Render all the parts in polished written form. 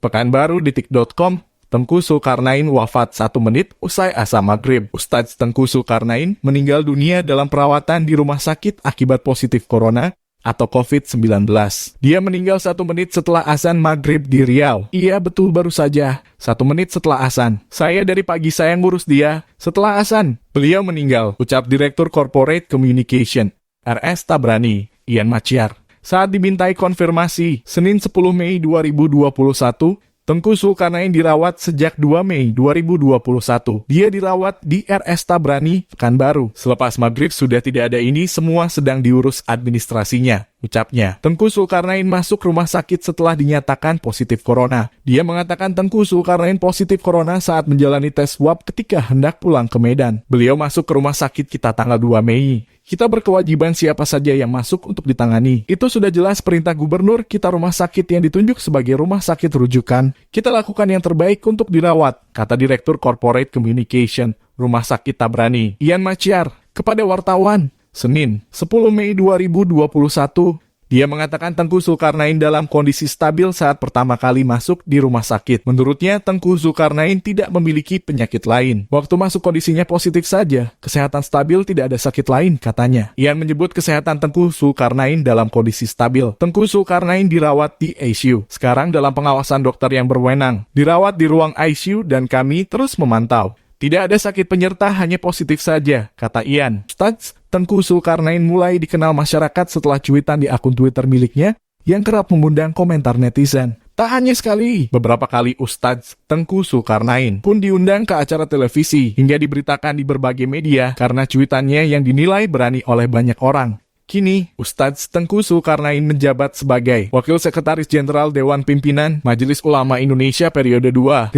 Pekanbaru.detik.com, Tengku Zulkarnain wafat 1 menit usai azan maghrib. Ustadz Tengku Zulkarnain meninggal dunia dalam perawatan di rumah sakit akibat positif corona atau COVID-19. Dia meninggal 1 menit setelah azan maghrib di Riau. Iya betul, baru saja 1 menit setelah azan. Saya dari pagi saya ngurus dia. Setelah azan, beliau meninggal, ucap Direktur Corporate Communication RS Tabrani, Ian Machiar, saat dimintai konfirmasi Senin 10 Mei 2021. Tengku Zulkarnain dirawat sejak 2 Mei 2021. Dia dirawat di RS Tabrani, Pekanbaru. Selepas maghrib sudah tidak ada ini, semua sedang diurus administrasinya, ucapnya. Tengku Zulkarnain masuk rumah sakit setelah dinyatakan positif corona. Dia mengatakan Tengku Zulkarnain positif corona saat menjalani tes swab ketika hendak pulang ke Medan. Beliau masuk ke rumah sakit kita tanggal 2 Mei. Kita berkewajiban siapa saja yang masuk untuk ditangani. Itu sudah jelas perintah gubernur, kita rumah sakit yang ditunjuk sebagai rumah sakit rujukan. Kita lakukan yang terbaik untuk dirawat, kata Direktur Corporate Communication Rumah Sakit Tabrani, Ian Machiar, kepada wartawan, Senin, 10 Mei 2021. Dia mengatakan Tengku Zulkarnain dalam kondisi stabil saat pertama kali masuk di rumah sakit. Menurutnya, Tengku Zulkarnain tidak memiliki penyakit lain. Waktu masuk kondisinya positif saja. Kesehatan stabil, tidak ada sakit lain, katanya. Ian menyebut kesehatan Tengku Zulkarnain dalam kondisi stabil. Tengku Zulkarnain dirawat di ICU. Sekarang dalam pengawasan dokter yang berwenang. Dirawat di ruang ICU dan kami terus memantau. Tidak ada sakit penyerta, hanya positif saja, kata Ian. Ustadz Tengku Zulkarnain mulai dikenal masyarakat setelah cuitan di akun Twitter miliknya yang kerap mengundang komentar netizen. Tak hanya sekali, beberapa kali Ustadz Tengku Zulkarnain pun diundang ke acara televisi hingga diberitakan di berbagai media karena cuitannya yang dinilai berani oleh banyak orang. Kini, Ustadz Tengku Zulkarnain menjabat sebagai Wakil Sekretaris Jenderal Dewan Pimpinan Majelis Ulama Indonesia periode 2015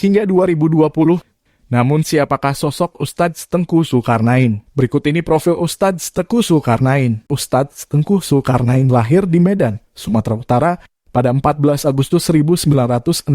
hingga 2020. Namun siapakah sosok Ustadz Tengku Zulkarnain? Berikut ini profil Ustadz Tengku Zulkarnain. Ustadz Tengku Zulkarnain lahir di Medan, Sumatera Utara pada 14 Agustus 1963.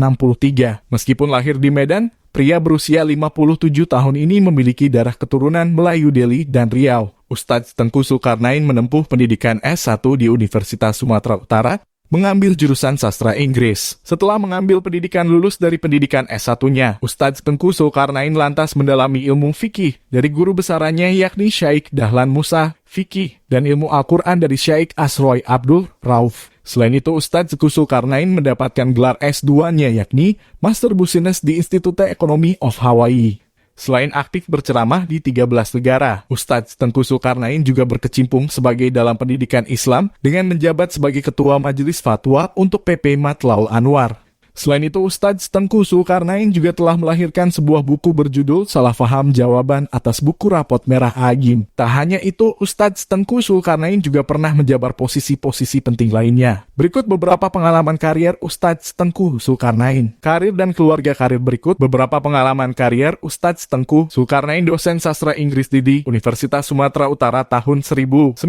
Meskipun lahir di Medan, pria berusia 57 tahun ini memiliki darah keturunan Melayu Delhi dan Riau. Ustadz Tengku Zulkarnain menempuh pendidikan S1 di Universitas Sumatera Utara, mengambil jurusan sastra Inggris. Setelah mengambil pendidikan lulus dari pendidikan S1-nya, Ustadz Tengku Zulkarnain lantas mendalami ilmu fikih dari guru besarannya yakni Syekh Dahlan Musa Fikih dan ilmu Al-Quran dari Syekh Asroy Abdul Rauf. Selain itu, Ustadz Tengku Zulkarnain mendapatkan gelar S2-nya yakni Master Business di Institute Economy of Hawaii. Selain aktif berceramah di 13 negara, Ustadz Tengku Zulkarnain juga berkecimpung sebagai dalam pendidikan Islam dengan menjabat sebagai Ketua Majelis Fatwa untuk PP Matlaul Anwar. Selain itu, Ustadz Tengku Zulkarnain juga telah melahirkan sebuah buku berjudul Salah Faham Jawaban atas Buku Rapot Merah Agim. Tak hanya itu, Ustadz Tengku Zulkarnain juga pernah menjabat posisi-posisi penting lainnya. Berikut beberapa pengalaman karier Ustadz Tengku Zulkarnain. Karir dan keluarga karir berikut beberapa pengalaman karier Ustadz Tengku Zulkarnain, dosen sastra Inggris di Universitas Sumatera Utara tahun 1987,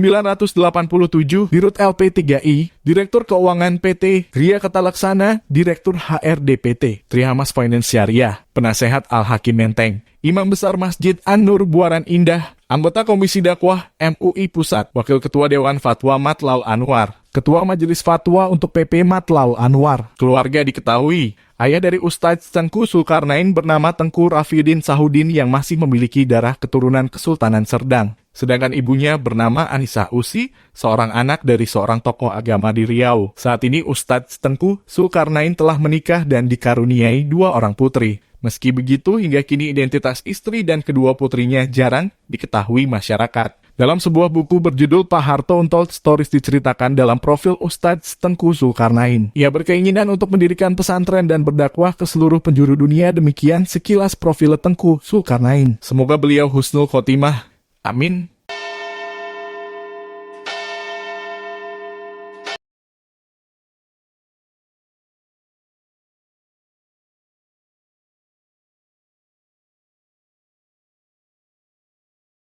Dirut LP3I, Direktur Keuangan PT Gria Ketalaksana, Direktur HRDPT Trihamas Finance Syariah, Penasehat Al-Hakim Menteng, Imam Besar Masjid An-Nur Buaran Indah, Anggota Komisi Dakwah MUI Pusat, Wakil Ketua Dewan Fatwa Matlaul Anwar, Ketua Majelis Fatwa untuk PP Matlaul Anwar. Keluarga diketahui, ayah dari Ustadz Tengku Zulkarnain bernama Tengku Rafidin Sahudin yang masih memiliki darah keturunan Kesultanan Serdang. Sedangkan ibunya bernama Anissa Usi, seorang anak dari seorang tokoh agama di Riau. Saat ini Ustadz Tengku Zulkarnain telah menikah dan dikaruniai 2 orang putri. Meski begitu, hingga kini identitas istri dan kedua putrinya jarang diketahui masyarakat. Dalam sebuah buku berjudul Pak Harto Untold Stories diceritakan dalam profil Ustadz Tengku Zulkarnain. Ia berkeinginan untuk mendirikan pesantren dan berdakwah ke seluruh penjuru dunia. Demikian sekilas profil Tengku Zulkarnain. Semoga beliau husnul khotimah. Amin.